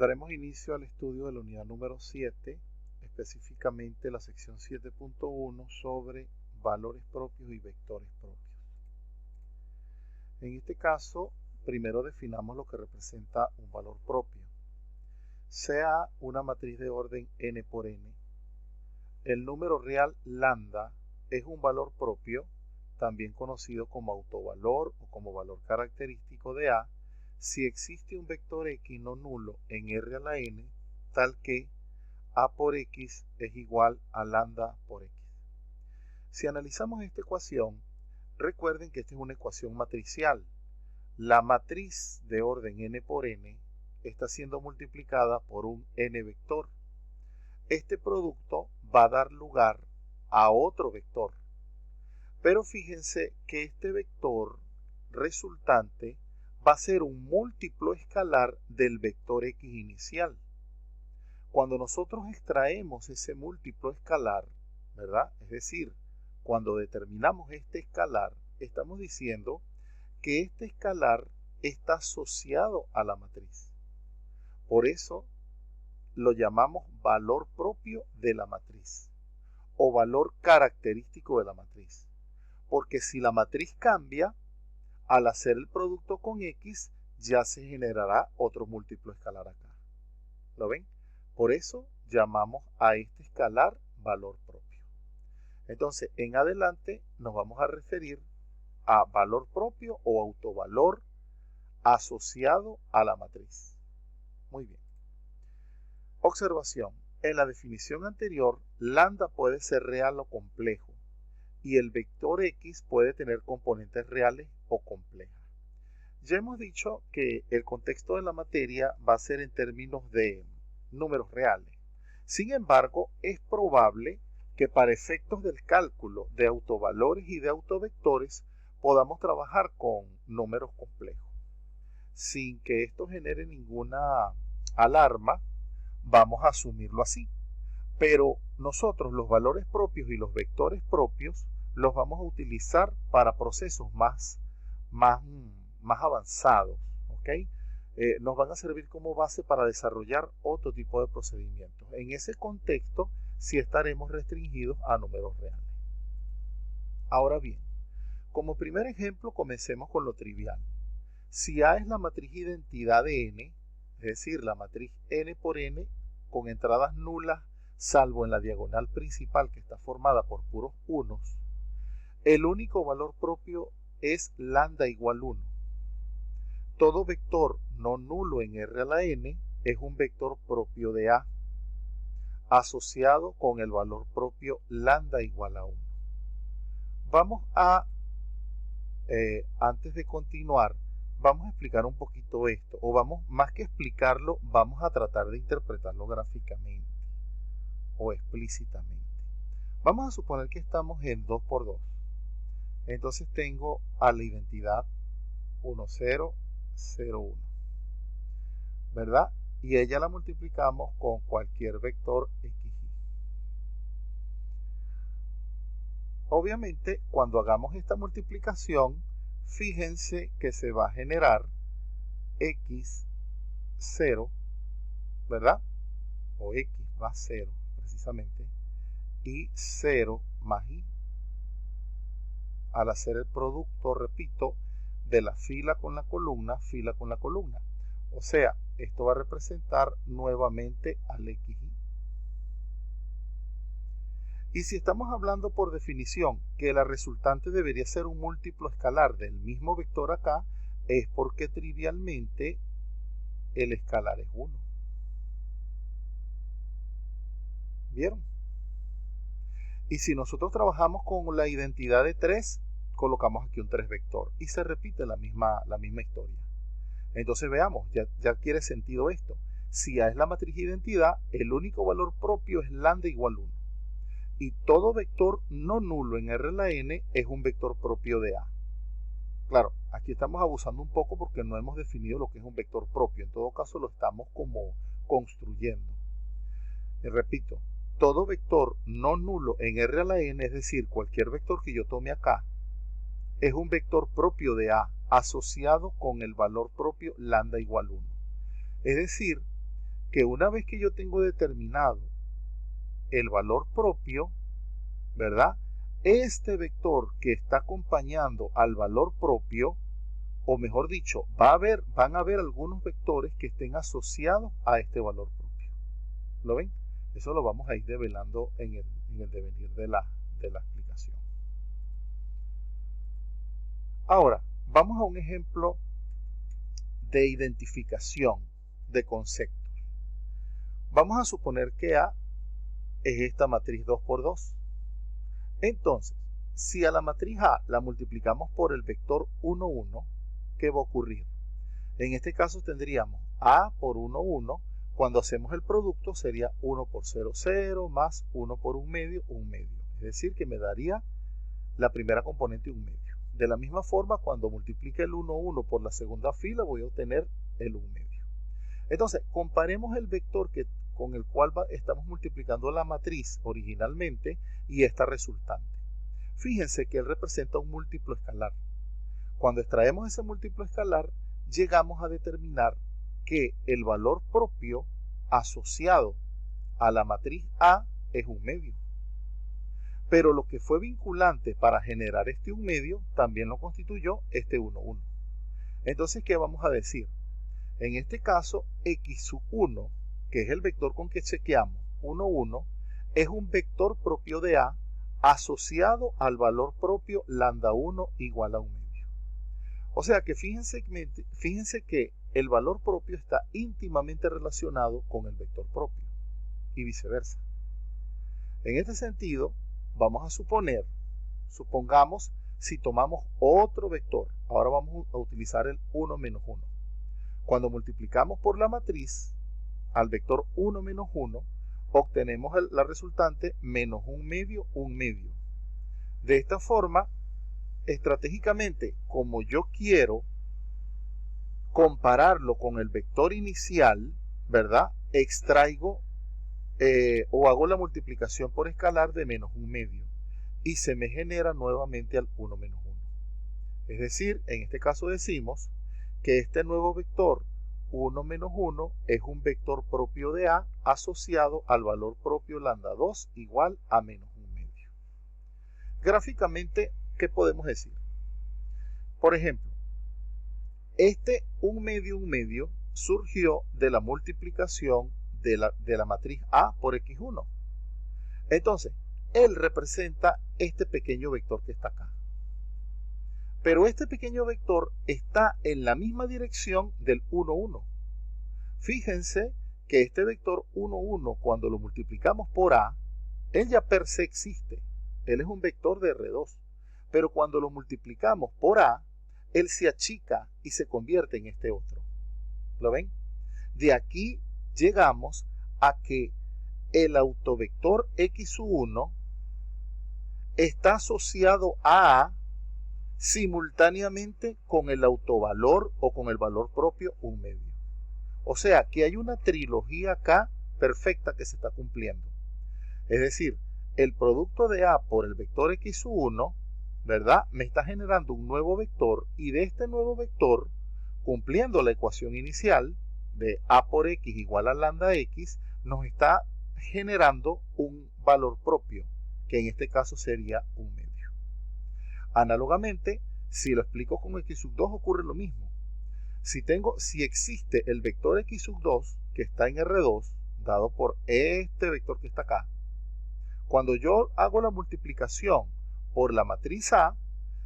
Daremos inicio al estudio de la unidad número 7, específicamente la sección 7.1 sobre valores propios y vectores propios. En este caso, primero definamos lo que representa un valor propio. Sea una matriz de orden n por n, el número real lambda es un valor propio, también conocido como autovalor o como valor característico de A, si existe un vector x no nulo en R a la n, tal que A por x es igual a lambda por x. Si analizamos esta ecuación, recuerden que esta es una ecuación matricial. La matriz de orden n por n está siendo multiplicada por un n vector. Este producto va a dar lugar a otro vector. Pero fíjense que este vector resultante va a ser un múltiplo escalar del vector x inicial. Cuando nosotros extraemos ese múltiplo escalar, ¿verdad? Es decir, cuando determinamos este escalar, estamos diciendo que este escalar está asociado a la matriz. Por eso lo llamamos valor propio de la matriz o valor característico de la matriz. Porque si la matriz cambia, al hacer el producto con x, ya se generará otro múltiplo escalar acá. ¿Lo ven? Por eso llamamos a este escalar valor propio. Entonces, en adelante nos vamos a referir a valor propio o autovalor asociado a la matriz. Muy bien. Observación. En la definición anterior, lambda puede ser real o complejo y el vector x puede tener componentes reales o complejas. Ya hemos dicho que el contexto de la materia va a ser en términos de números reales. Sin embargo, es probable que para efectos del cálculo de autovalores y de autovectores podamos trabajar con números complejos. Sin que esto genere ninguna alarma, vamos a asumirlo así. Pero nosotros los valores propios y los vectores propios los vamos a utilizar para procesos más avanzados, ¿ok? Nos van a servir como base para desarrollar otro tipo de procedimientos. En ese contexto, sí estaremos restringidos a números reales. Ahora bien, como primer ejemplo, comencemos con lo trivial. Si A es la matriz identidad de n, es decir, la matriz n por n con entradas nulas, salvo en la diagonal principal que está formada por puros unos, el único valor propio es lambda igual 1. Todo vector no nulo en R a la n es un vector propio de A, asociado con el valor propio lambda igual a 1. Vamos a, antes de continuar, vamos a explicar un poquito esto, o vamos, más que explicarlo, vamos a tratar de interpretarlo gráficamente o explícitamente. Vamos a suponer que estamos en 2 por 2. Entonces tengo a la identidad 1, 0, 0, 1, ¿verdad? Y ella la multiplicamos con cualquier vector xy. Obviamente, cuando hagamos esta multiplicación, fíjense que se va a generar x0, ¿verdad? O x va a 0, precisamente, y 0 más y. Al hacer el producto, repito, de la fila con la columna. O sea, esto va a representar nuevamente al xy. Y si estamos hablando por definición que la resultante debería ser un múltiplo escalar del mismo vector acá, es porque trivialmente el escalar es 1. ¿Vieron? Y si nosotros trabajamos con la identidad de 3, colocamos aquí un 3 vector y se repite la misma historia. Entonces veamos, ya adquiere sentido esto. Si A es la matriz identidad, el único valor propio es lambda igual 1. Y todo vector no nulo en R a la n es un vector propio de A. Claro, aquí estamos abusando un poco porque no hemos definido lo que es un vector propio. En todo caso lo estamos como construyendo. Y repito, todo vector no nulo en R a la n, es decir, cualquier vector que yo tome acá, es un vector propio de A asociado con el valor propio lambda igual 1. Es decir, que una vez que yo tengo determinado el valor propio, ¿verdad? Este vector que está acompañando al valor propio, o mejor dicho, van a haber algunos vectores que estén asociados a este valor propio. ¿Lo ven? Eso lo vamos a ir develando en el devenir de la explicación. Ahora, vamos a un ejemplo de identificación de conceptos. Vamos a suponer que A es esta matriz 2 por 2. Entonces, si a la matriz A la multiplicamos por el vector 1, 1, ¿qué va a ocurrir? En este caso tendríamos A por 1, 1. Cuando hacemos el producto sería 1 por 0, 0, más 1 por 1 medio, 1 medio. Es decir, que me daría la primera componente 1 medio. De la misma forma, cuando multiplique el 1, 1 por la segunda fila, voy a obtener el 1 medio. Entonces, comparemos el vector con el cual estamos multiplicando la matriz originalmente y esta resultante. Fíjense que él representa un múltiplo escalar. Cuando extraemos ese múltiplo escalar, llegamos a determinar que el valor propio asociado a la matriz A es 1 medio. Pero lo que fue vinculante para generar este 1 medio también lo constituyó este 1, 1. Entonces, ¿qué vamos a decir? En este caso, x sub 1, que es el vector con que chequeamos 1, 1, es un vector propio de A asociado al valor propio lambda 1 igual a 1 medio. O sea que fíjense que el valor propio está íntimamente relacionado con el vector propio y viceversa. En este sentido, vamos a supongamos, si tomamos otro vector, ahora vamos a utilizar el 1 menos 1. Cuando multiplicamos por la matriz al vector 1 menos 1, obtenemos la resultante menos 1 medio, 1 medio. De esta forma, estratégicamente, como yo quiero compararlo con el vector inicial, ¿verdad? Extraigo o hago la multiplicación por escalar de menos 1 medio y se me genera nuevamente al 1 menos 1. Es decir, en este caso decimos que este nuevo vector 1 menos 1 es un vector propio de A asociado al valor propio lambda 2 igual a menos 1 medio. Gráficamente, ¿qué podemos decir? Por ejemplo, este 1 medio surgió de la multiplicación de la matriz A por x1. Entonces, él representa este pequeño vector que está acá. Pero este pequeño vector está en la misma dirección del 1, 1. Fíjense que este vector 1, 1, cuando lo multiplicamos por A, él ya per se existe. Él es un vector de R2. Pero cuando lo multiplicamos por A, él se achica y se convierte en este otro. ¿Lo ven? De aquí llegamos a que el autovector x1 está asociado a A simultáneamente con el autovalor o con el valor propio 1 medio. O sea que hay una trilogía acá perfecta que se está cumpliendo. Es decir, el producto de A por el vector x1, ¿verdad? Me está generando un nuevo vector y de este nuevo vector, cumpliendo la ecuación inicial de A por x igual a lambda x, nos está generando un valor propio, que en este caso sería 1 medio. Análogamente, si lo explico con x sub 2 ocurre lo mismo. Si existe el vector x sub 2 que está en R2, dado por este vector que está acá, cuando yo hago la multiplicación por la matriz A,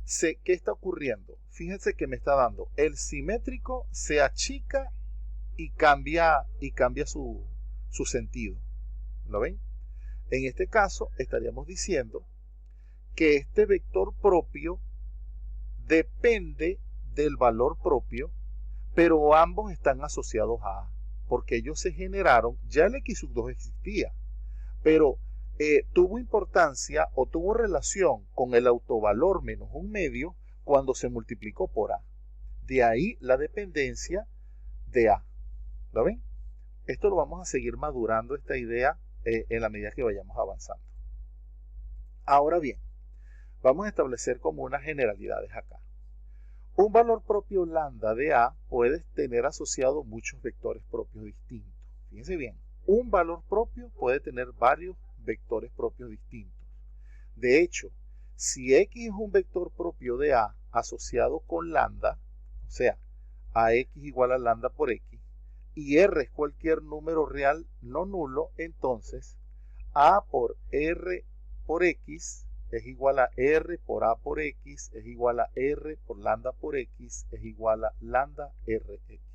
sé qué está ocurriendo. Fíjense que me está dando el simétrico se achica y cambia su sentido. ¿Lo ven? En este caso estaríamos diciendo que este vector propio depende del valor propio, pero ambos están asociados a A, porque ellos se generaron, ya el x sub 2 existía, pero tuvo importancia o tuvo relación con el autovalor menos 1 medio cuando se multiplicó por A. De ahí la dependencia de A. ¿Lo ven? Esto lo vamos a seguir madurando, esta idea, en la medida que vayamos avanzando. Ahora bien, vamos a establecer como unas generalidades acá. Un valor propio lambda de A puede tener asociado muchos vectores propios distintos. Fíjense bien, un valor propio puede tener varios vectores propios distintos. De hecho, si X es un vector propio de A asociado con lambda, o sea, AX igual a lambda por X, y R es cualquier número real no nulo, entonces A por R por X es igual a R por A por X es igual a R por lambda por X es igual a lambda RX.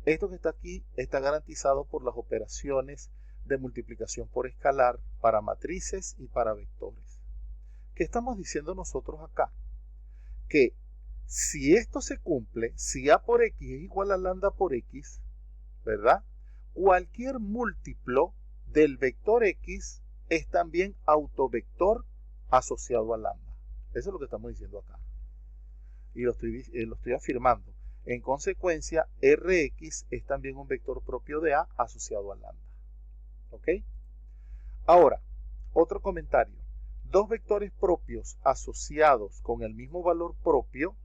Esto que está aquí está garantizado por las operaciones de multiplicación por escalar para matrices y para vectores. ¿Qué estamos diciendo nosotros acá? Que si esto se cumple, si A por X es igual a lambda por X, ¿verdad? Cualquier múltiplo del vector X es también autovector asociado a lambda. Eso es lo que estamos diciendo acá. Y lo estoy afirmando. En consecuencia, Rx es también un vector propio de A asociado a lambda. ¿Ok? Ahora, otro comentario. Dos vectores propios asociados con el mismo valor propio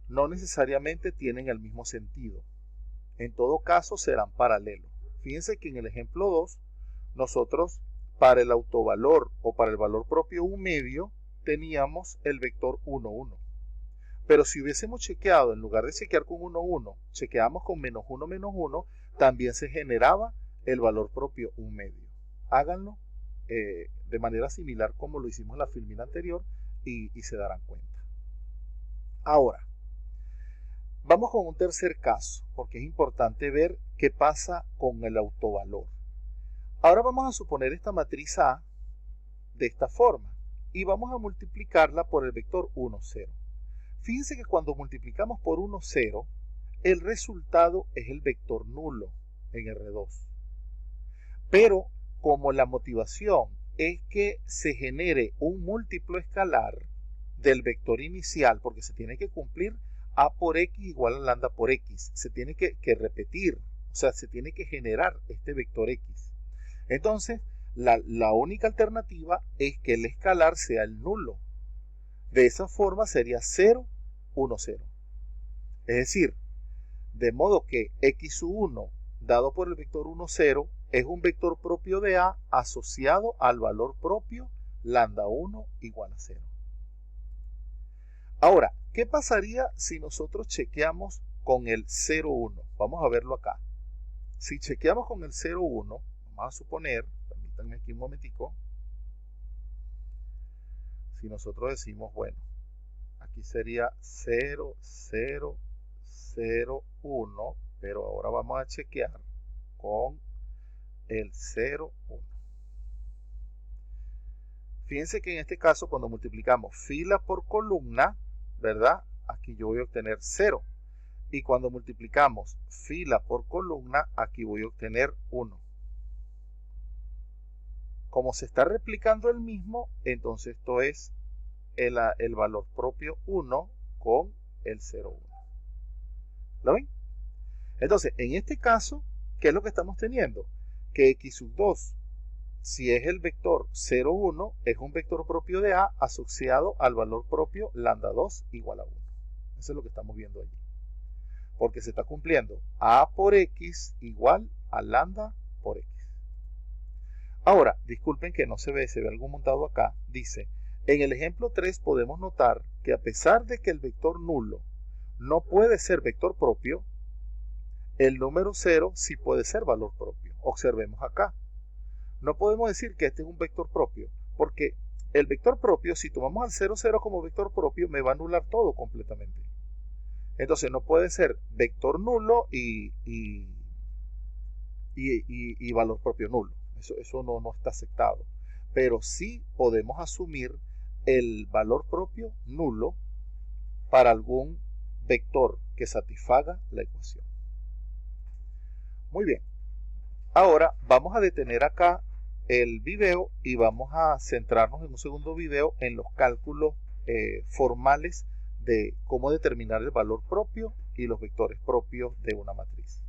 no necesariamente tienen el mismo sentido. En todo caso, serán paralelos. Fíjense que en el ejemplo 2, nosotros para el autovalor o para el valor propio 1 medio teníamos el vector 1, 1. Pero si hubiésemos chequeado, en lugar de chequear con 1, 1, chequeamos con menos 1, menos 1, también se generaba el valor propio 1 medio. Háganlo de manera similar como lo hicimos en la filmina anterior y se darán cuenta. Ahora, vamos con un tercer caso, porque es importante ver qué pasa con el autovalor. Ahora vamos a suponer esta matriz A de esta forma y vamos a multiplicarla por el vector 1, 0. Fíjense que cuando multiplicamos por 1, 0, el resultado es el vector nulo en R2. Pero como la motivación es que se genere un múltiplo escalar del vector inicial, porque se tiene que cumplir A por X igual a lambda por X, se tiene que repetir, o sea, se tiene que generar este vector X. Entonces, la única alternativa es que el escalar sea el nulo. De esa forma sería 0, 1, 0. Es decir, de modo que x1 dado por el vector 1, 0 es un vector propio de A asociado al valor propio lambda 1 igual a 0. Ahora, ¿qué pasaría si nosotros chequeamos con el 0, 1? Vamos a verlo acá. Si chequeamos con el 0, 1, vamos a suponer, permítanme aquí un momentico, si nosotros decimos, bueno, aquí sería 0, 0, 0, 1, pero ahora vamos a chequear con el 0, 1. Fíjense que en este caso, cuando multiplicamos fila por columna, ¿verdad? Aquí yo voy a obtener 0. Y cuando multiplicamos fila por columna, aquí voy a obtener 1. Como se está replicando el mismo, entonces esto es el valor propio 1 con el 0, 1. ¿Lo ven? Entonces, en este caso, ¿qué es lo que estamos teniendo? Que x sub 2, si es el vector 0, 1, es un vector propio de A asociado al valor propio lambda 2 igual a 1. Eso es lo que estamos viendo allí. Porque se está cumpliendo A por X igual a lambda por X. Ahora, disculpen que no se ve algo montado acá. Dice, en el ejemplo 3 podemos notar que a pesar de que el vector nulo no puede ser vector propio, el número 0 sí puede ser valor propio. Observemos acá. No podemos decir que este es un vector propio, porque el vector propio, si tomamos al 0, 0 como vector propio, me va a anular todo completamente. Entonces no puede ser vector nulo y valor propio nulo. Eso no está aceptado. Pero sí podemos asumir el valor propio nulo para algún vector que satisfaga la ecuación. Muy bien. Ahora vamos a detener acá el video y vamos a centrarnos en un segundo video en los cálculos formales de cómo determinar el valor propio y los vectores propios de una matriz.